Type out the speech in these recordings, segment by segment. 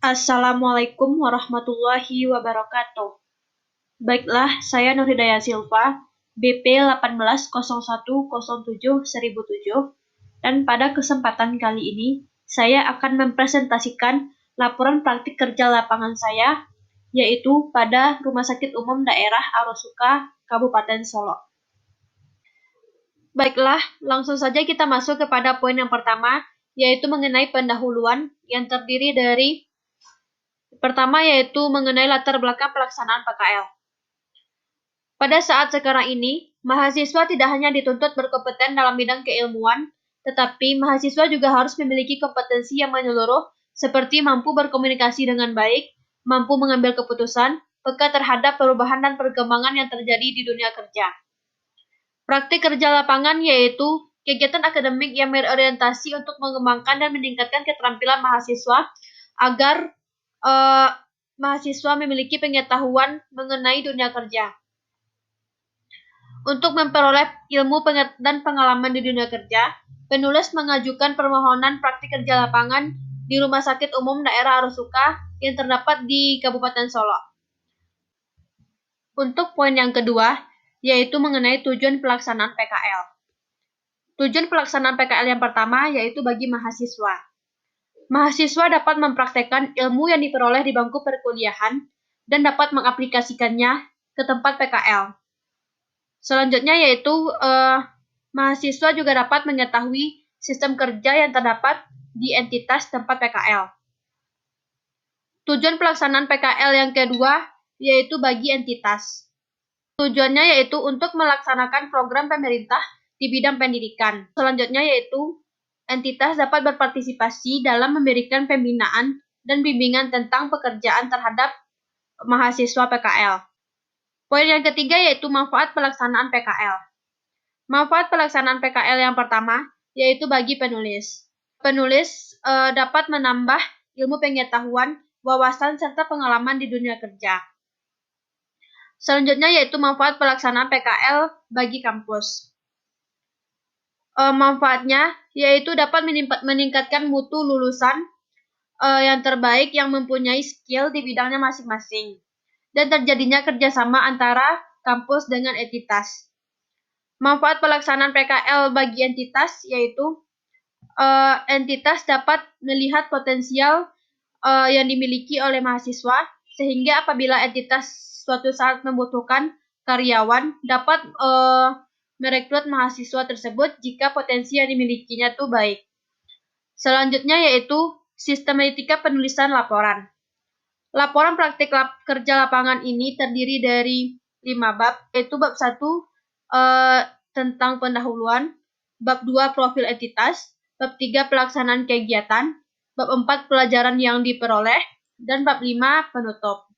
Assalamualaikum warahmatullahi wabarakatuh. Baiklah, saya Nur Hidayah Silva, BP 180107-1007, dan pada kesempatan kali ini, saya akan mempresentasikan laporan praktik kerja lapangan saya, yaitu pada Rumah Sakit Umum Daerah Arosuka, Kabupaten Solok. Baiklah, langsung saja kita masuk kepada poin yang pertama, yaitu mengenai pendahuluan yang terdiri dari pertama yaitu mengenai latar belakang pelaksanaan PKL. Pada saat sekarang ini, mahasiswa tidak hanya dituntut berkompeten dalam bidang keilmuan, tetapi mahasiswa juga harus memiliki kompetensi yang menyeluruh seperti mampu berkomunikasi dengan baik, mampu mengambil keputusan, peka terhadap perubahan dan perkembangan yang terjadi di dunia kerja. Praktik kerja lapangan yaitu kegiatan akademik yang berorientasi untuk mengembangkan dan meningkatkan keterampilan mahasiswa agar mahasiswa memiliki pengetahuan mengenai dunia kerja. Untuk memperoleh ilmu dan pengalaman di dunia kerja, penulis mengajukan permohonan praktik kerja lapangan di Rumah Sakit Umum Daerah Arosuka yang terdapat di Kabupaten Solok. Untuk poin yang kedua, yaitu mengenai tujuan pelaksanaan PKL. Tujuan pelaksanaan PKL yang pertama yaitu bagi mahasiswa. Mahasiswa dapat mempraktekkan ilmu yang diperoleh di bangku perkuliahan dan dapat mengaplikasikannya ke tempat PKL. Selanjutnya yaitu mahasiswa juga dapat mengetahui sistem kerja yang terdapat di entitas tempat PKL. Tujuan pelaksanaan PKL yang kedua yaitu bagi entitas. Tujuannya yaitu untuk melaksanakan program pemerintah di bidang pendidikan. Selanjutnya yaitu entitas dapat berpartisipasi dalam memberikan pembinaan dan bimbingan tentang pekerjaan terhadap mahasiswa PKL. Poin yang ketiga yaitu manfaat pelaksanaan PKL. Manfaat pelaksanaan PKL yang pertama yaitu bagi penulis. Penulis dapat menambah ilmu pengetahuan, wawasan, serta pengalaman di dunia kerja. Selanjutnya yaitu manfaat pelaksanaan PKL bagi kampus. Manfaatnya yaitu dapat meningkatkan mutu lulusan yang terbaik yang mempunyai skill di bidangnya masing-masing, dan terjadinya kerjasama antara kampus dengan entitas. Manfaat pelaksanaan PKL bagi entitas yaitu entitas dapat melihat potensial yang dimiliki oleh mahasiswa, sehingga apabila entitas suatu saat membutuhkan karyawan, dapat merekrut mahasiswa tersebut jika potensi yang dimilikinya itu baik. Selanjutnya yaitu sistematika penulisan laporan. Laporan praktik kerja lapangan ini terdiri dari 5 bab, yaitu bab 1 tentang pendahuluan, bab 2 profil entitas, bab 3 pelaksanaan kegiatan, bab 4 pelajaran yang diperoleh, dan bab 5 penutup.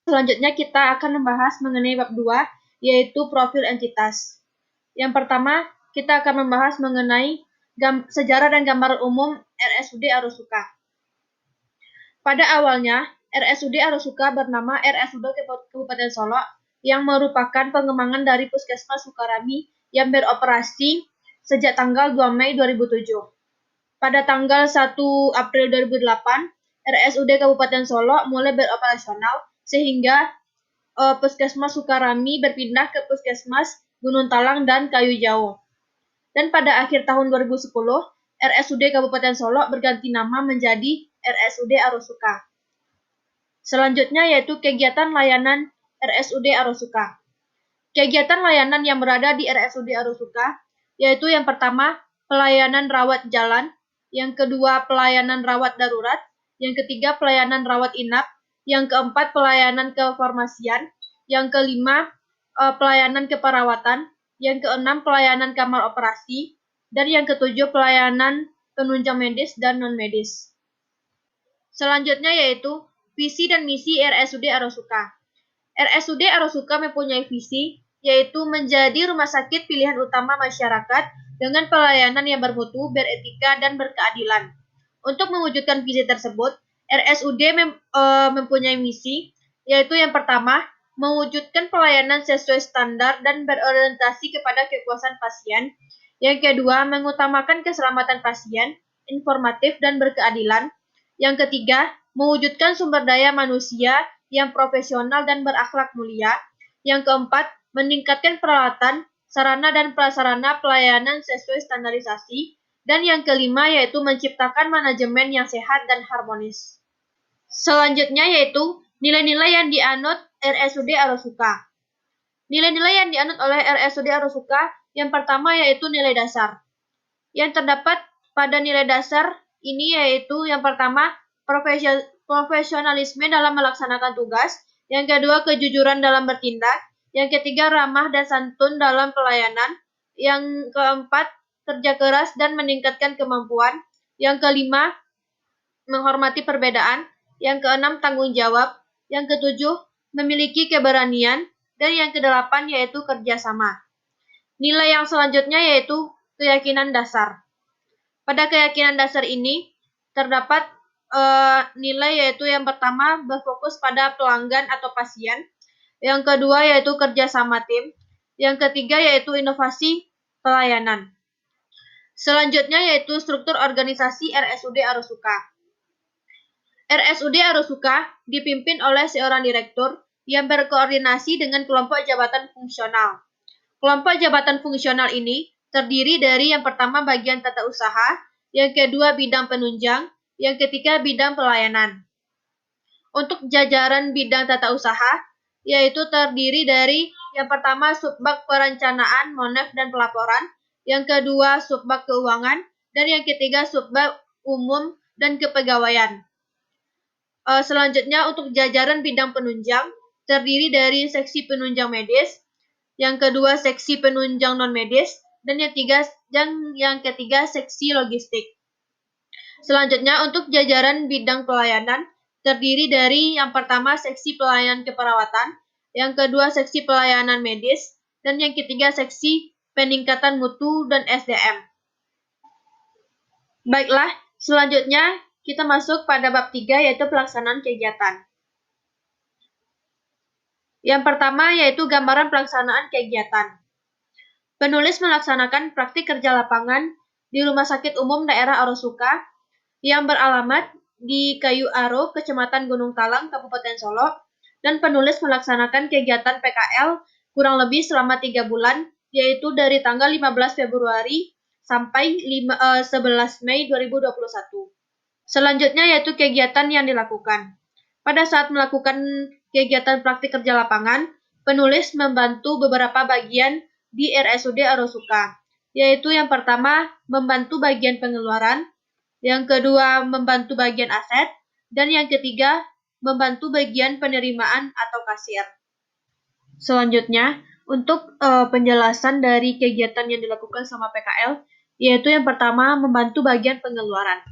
Selanjutnya kita akan membahas mengenai bab 2, yaitu profil entitas. Yang pertama, kita akan membahas mengenai sejarah dan gambaran umum RSUD Arosuka. Pada awalnya, RSUD Arosuka bernama RSUD Kabupaten Solok yang merupakan pengembangan dari Puskesmas Sukarami yang beroperasi sejak tanggal 2 Mei 2007. Pada tanggal 1 April 2008, RSUD Kabupaten Solok mulai beroperasional sehingga Puskesmas Sukarami berpindah ke Puskesmas Gunung Talang dan Kayu Jauh. Dan pada akhir tahun 2010, RSUD Kabupaten Solok berganti nama menjadi RSUD Arosuka. Selanjutnya yaitu kegiatan layanan RSUD Arosuka. Kegiatan layanan yang berada di RSUD Arosuka yaitu yang pertama pelayanan rawat jalan, yang kedua pelayanan rawat darurat, yang ketiga pelayanan rawat inap, yang keempat pelayanan kefarmasian, yang kelima pelayanan keperawatan, yang keenam pelayanan kamar operasi, dan yang ketujuh pelayanan penunjang medis dan non-medis. Selanjutnya yaitu visi dan misi RSUD Arosuka. RSUD Arosuka mempunyai visi yaitu menjadi rumah sakit pilihan utama masyarakat dengan pelayanan yang bermutu, beretika, dan berkeadilan. Untuk mewujudkan visi tersebut, RSUD mempunyai misi yaitu yang pertama, mewujudkan pelayanan sesuai standar dan berorientasi kepada kepuasan pasien. Yang kedua, mengutamakan keselamatan pasien, informatif dan berkeadilan. Yang ketiga, mewujudkan sumber daya manusia yang profesional dan berakhlak mulia. Yang keempat, meningkatkan peralatan, sarana dan prasarana pelayanan sesuai standarisasi. Dan yang kelima yaitu menciptakan manajemen yang sehat dan harmonis. Selanjutnya yaitu nilai-nilai yang dianut RSUD Arosuka. Nilai-nilai yang dianut oleh RSUD Arosuka yang pertama yaitu nilai dasar. Yang terdapat pada nilai dasar ini yaitu yang pertama profesionalisme dalam melaksanakan tugas, yang kedua kejujuran dalam bertindak, yang ketiga ramah dan santun dalam pelayanan, yang keempat kerja keras dan meningkatkan kemampuan, yang kelima menghormati perbedaan, yang keenam tanggung jawab, yang ketujuh memiliki keberanian, dan yang kedelapan yaitu kerjasama. Nilai yang selanjutnya yaitu keyakinan dasar. Pada keyakinan dasar ini terdapat nilai yaitu yang pertama berfokus pada pelanggan atau pasien, yang kedua yaitu kerjasama tim, yang ketiga yaitu inovasi pelayanan. Selanjutnya yaitu struktur organisasi RSUD Arosuka. RSUD Arosuka dipimpin oleh seorang direktur yang berkoordinasi dengan kelompok jabatan fungsional. Kelompok jabatan fungsional ini terdiri dari yang pertama bagian tata usaha, yang kedua bidang penunjang, yang ketiga bidang pelayanan. Untuk jajaran bidang tata usaha, yaitu terdiri dari yang pertama subbag perencanaan, monef, dan pelaporan, yang kedua subbag keuangan, dan yang ketiga subbag umum dan kepegawaian. Selanjutnya untuk jajaran bidang penunjang, terdiri dari seksi penunjang medis, yang kedua seksi penunjang non-medis, dan yang ketiga seksi logistik. Selanjutnya untuk jajaran bidang pelayanan, terdiri dari yang pertama seksi pelayanan keperawatan, yang kedua seksi pelayanan medis, dan yang ketiga seksi peningkatan mutu dan SDM. Baiklah, selanjutnya kita masuk pada bab 3 yaitu pelaksanaan kegiatan. Yang pertama yaitu gambaran pelaksanaan kegiatan. Penulis melaksanakan praktik kerja lapangan di Rumah Sakit Umum Daerah Arosuka yang beralamat di Kayu Aro, Kecamatan Gunung Talang, Kabupaten Solo, dan penulis melaksanakan kegiatan PKL kurang lebih selama 3 bulan, yaitu dari tanggal 15 Februari sampai 11 Mei 2021. Selanjutnya yaitu kegiatan yang dilakukan. Pada saat melakukan kegiatan praktik kerja lapangan, penulis membantu beberapa bagian di RSUD Arosuka, yaitu yang pertama membantu bagian pengeluaran, yang kedua membantu bagian aset, dan yang ketiga membantu bagian penerimaan atau kasir. Selanjutnya, untuk penjelasan dari kegiatan yang dilakukan sama PKL, yaitu yang pertama membantu bagian pengeluaran.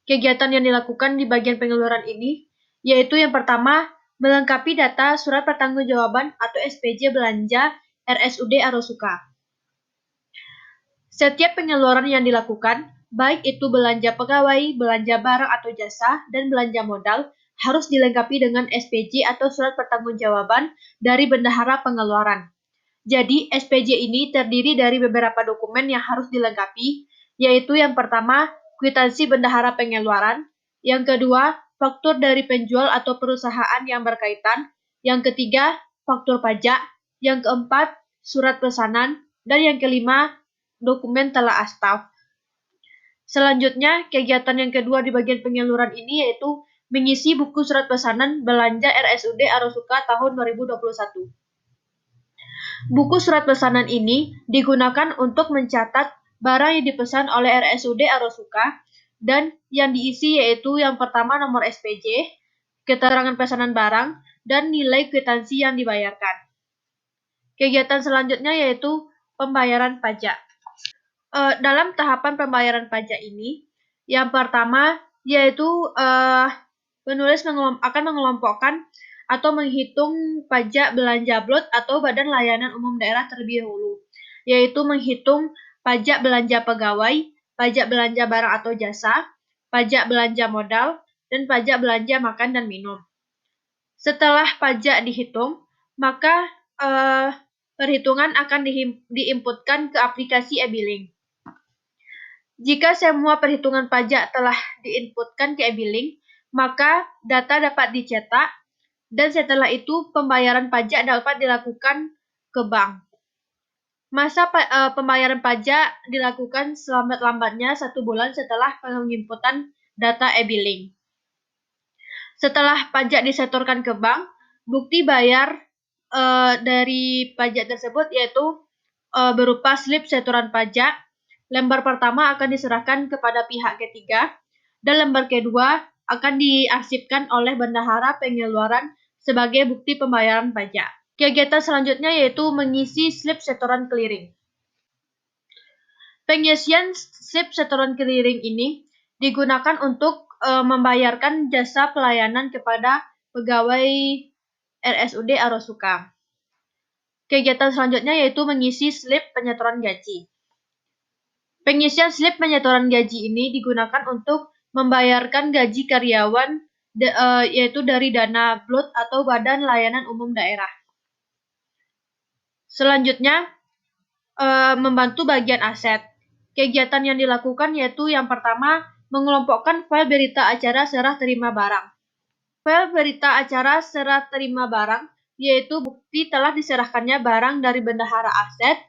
Kegiatan yang dilakukan di bagian pengeluaran ini, yaitu yang pertama, melengkapi data surat pertanggungjawaban atau SPJ belanja RSUD Arosuka. Setiap pengeluaran yang dilakukan, baik itu belanja pegawai, belanja barang atau jasa, dan belanja modal, harus dilengkapi dengan SPJ atau surat pertanggungjawaban dari bendahara pengeluaran. Jadi, SPJ ini terdiri dari beberapa dokumen yang harus dilengkapi, yaitu yang pertama, kwitansi bendahara pengeluaran, yang kedua, faktur dari penjual atau perusahaan yang berkaitan, yang ketiga, faktur pajak, yang keempat, surat pesanan, dan yang kelima, dokumen telaah staf. Selanjutnya, kegiatan yang kedua di bagian penyaluran ini yaitu mengisi buku surat pesanan belanja RSUD Arosuka tahun 2021. Buku surat pesanan ini digunakan untuk mencatat barang yang dipesan oleh RSUD Arosuka dan yang diisi yaitu yang pertama nomor SPJ, keterangan pesanan barang, dan nilai kwitansi yang dibayarkan. Kegiatan selanjutnya yaitu pembayaran pajak. Dalam tahapan pembayaran pajak ini, yang pertama yaitu penulis akan mengelompokkan atau menghitung pajak belanja blot atau Badan Layanan Umum Daerah terlebih dahulu, yaitu menghitung pajak belanja pegawai, pajak belanja barang atau jasa, pajak belanja modal, dan pajak belanja makan dan minum. Setelah pajak dihitung, maka perhitungan akan diinputkan ke aplikasi e-billing. Jika semua perhitungan pajak telah diinputkan ke e-billing, maka data dapat dicetak dan setelah itu pembayaran pajak dapat dilakukan ke bank. Masa pembayaran pajak dilakukan selambat-lambatnya 1 bulan setelah penginputan data e-billing. Setelah pajak disetorkan ke bank, bukti bayar dari pajak tersebut yaitu berupa slip setoran pajak. Lembar pertama akan diserahkan kepada pihak ketiga, dan lembar kedua akan diarsipkan oleh bendahara pengeluaran sebagai bukti pembayaran pajak. Kegiatan selanjutnya yaitu mengisi slip setoran clearing. Pengisian slip setoran clearing ini digunakan untuk membayarkan jasa pelayanan kepada pegawai RSUD Arosuka. Kegiatan selanjutnya yaitu mengisi slip penyetoran gaji. Pengisian slip penyetoran gaji ini digunakan untuk membayarkan gaji karyawan yaitu dari dana BLUT atau Badan Layanan Umum Daerah. Selanjutnya, membantu bagian aset. Kegiatan yang dilakukan yaitu yang pertama, mengelompokkan file berita acara serah terima barang. File berita acara serah terima barang yaitu bukti telah diserahkannya barang dari bendahara aset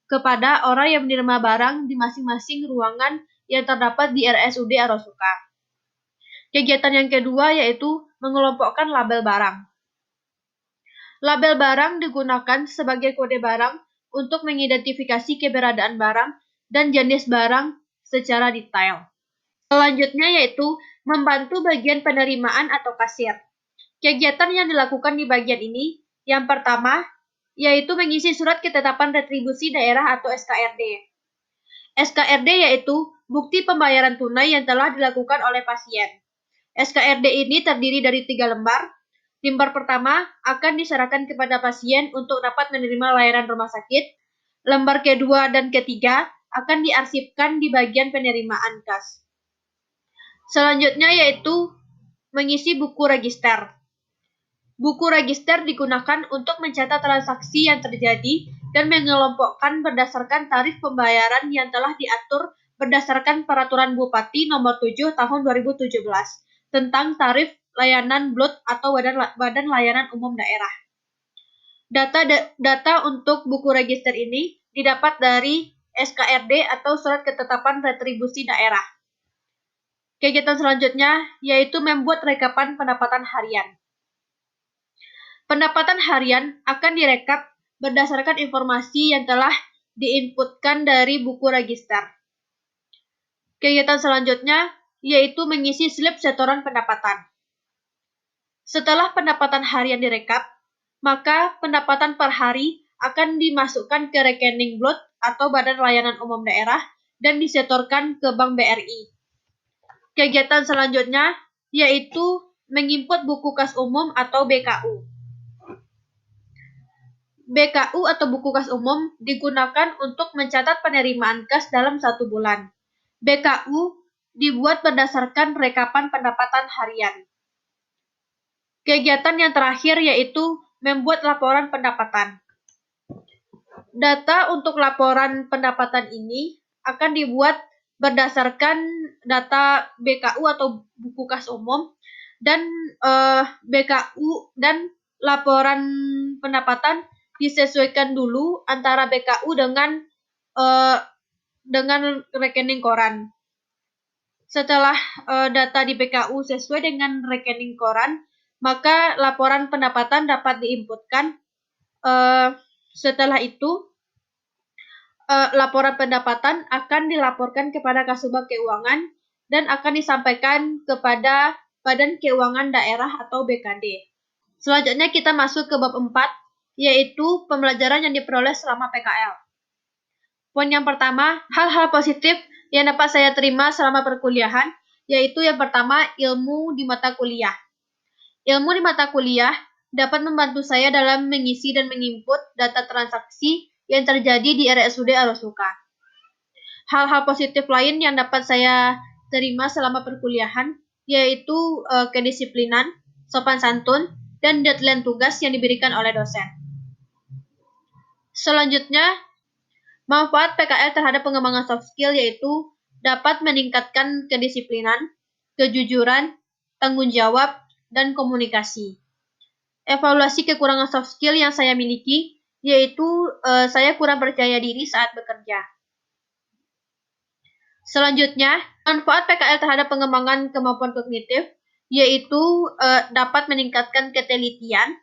kepada orang yang menerima barang di masing-masing ruangan yang terdapat di RSUD Arosuka. Kegiatan yang kedua yaitu mengelompokkan label barang. Label barang digunakan sebagai kode barang untuk mengidentifikasi keberadaan barang dan jenis barang secara detail. Selanjutnya yaitu membantu bagian penerimaan atau kasir. Kegiatan yang dilakukan di bagian ini, yang pertama, yaitu mengisi surat ketetapan retribusi daerah atau SKRD. SKRD yaitu bukti pembayaran tunai yang telah dilakukan oleh pasien. SKRD ini terdiri dari 3 lembar. Lembar pertama akan diserahkan kepada pasien untuk dapat menerima layanan rumah sakit. Lembar kedua dan ketiga akan diarsipkan di bagian penerimaan kas. Selanjutnya yaitu mengisi buku register. Buku register digunakan untuk mencatat transaksi yang terjadi dan mengelompokkan berdasarkan tarif pembayaran yang telah diatur berdasarkan Peraturan Bupati Nomor 7 Tahun 2017 tentang tarif layanan BLUT atau Badan Layanan Umum Daerah. Data untuk buku register ini didapat dari SKRD atau Surat Ketetapan Retribusi Daerah. Kegiatan selanjutnya yaitu membuat rekapan pendapatan harian. Pendapatan harian akan direkap berdasarkan informasi yang telah diinputkan dari buku register. Kegiatan selanjutnya yaitu mengisi slip setoran pendapatan. Setelah pendapatan harian direkap, maka pendapatan per hari akan dimasukkan ke rekening BLUT atau Badan Layanan Umum Daerah dan disetorkan ke Bank BRI. Kegiatan selanjutnya yaitu menginput buku kas umum atau BKU. BKU atau buku kas umum digunakan untuk mencatat penerimaan kas dalam 1 bulan. BKU dibuat berdasarkan rekapan pendapatan harian. Kegiatan yang terakhir yaitu membuat laporan pendapatan. Data untuk laporan pendapatan ini akan dibuat berdasarkan data BKU atau buku kas umum dan BKU dan laporan pendapatan disesuaikan dulu antara BKU dengan rekening koran. Setelah data di BKU sesuai dengan rekening koran, maka laporan pendapatan dapat diinputkan. Setelah itu, laporan pendapatan akan dilaporkan kepada Kasubag Keuangan dan akan disampaikan kepada Badan Keuangan Daerah atau BKD. Selanjutnya kita masuk ke bab 4, yaitu pembelajaran yang diperoleh selama PKL. Poin yang pertama, hal-hal positif yang dapat saya terima selama perkuliahan, yaitu yang pertama, ilmu di mata kuliah. Ilmu di mata kuliah dapat membantu saya dalam mengisi dan menginput data transaksi yang terjadi di RSUD Arosuka. Hal-hal positif lain yang dapat saya terima selama perkuliahan yaitu kedisiplinan, sopan santun, dan deadline tugas yang diberikan oleh dosen. Selanjutnya, manfaat PKL terhadap pengembangan soft skill yaitu dapat meningkatkan kedisiplinan, kejujuran, tanggung jawab, dan komunikasi. Evaluasi kekurangan soft skill yang saya miliki, yaitu saya kurang percaya diri saat bekerja. Selanjutnya, manfaat PKL terhadap pengembangan kemampuan kognitif, yaitu dapat meningkatkan ketelitian,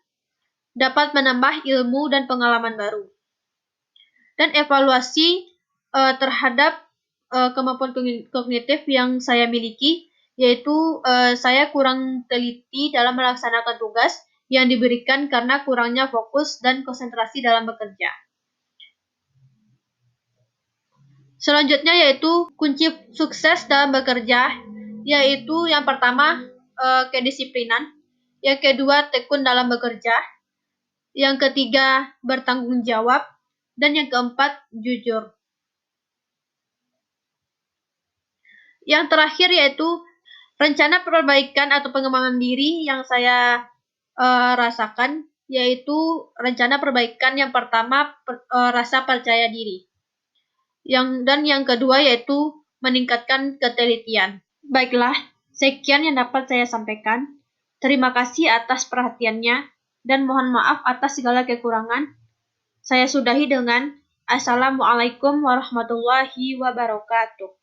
dapat menambah ilmu dan pengalaman baru. Dan evaluasi terhadap kemampuan kognitif yang saya miliki, yaitu saya kurang teliti dalam melaksanakan tugas yang diberikan karena kurangnya fokus dan konsentrasi dalam bekerja. Selanjutnya yaitu kunci sukses dalam bekerja, yaitu yang pertama kedisiplinan, yang kedua tekun dalam bekerja, yang ketiga bertanggung jawab, dan yang keempat jujur. Yang terakhir yaitu rencana perbaikan atau pengembangan diri yang saya rasakan, yaitu rencana perbaikan yang pertama rasa percaya diri. Dan yang kedua yaitu meningkatkan ketelitian. Baiklah, sekian yang dapat saya sampaikan. Terima kasih atas perhatiannya dan mohon maaf atas segala kekurangan. Saya sudahi dengan Assalamualaikum warahmatullahi wabarakatuh.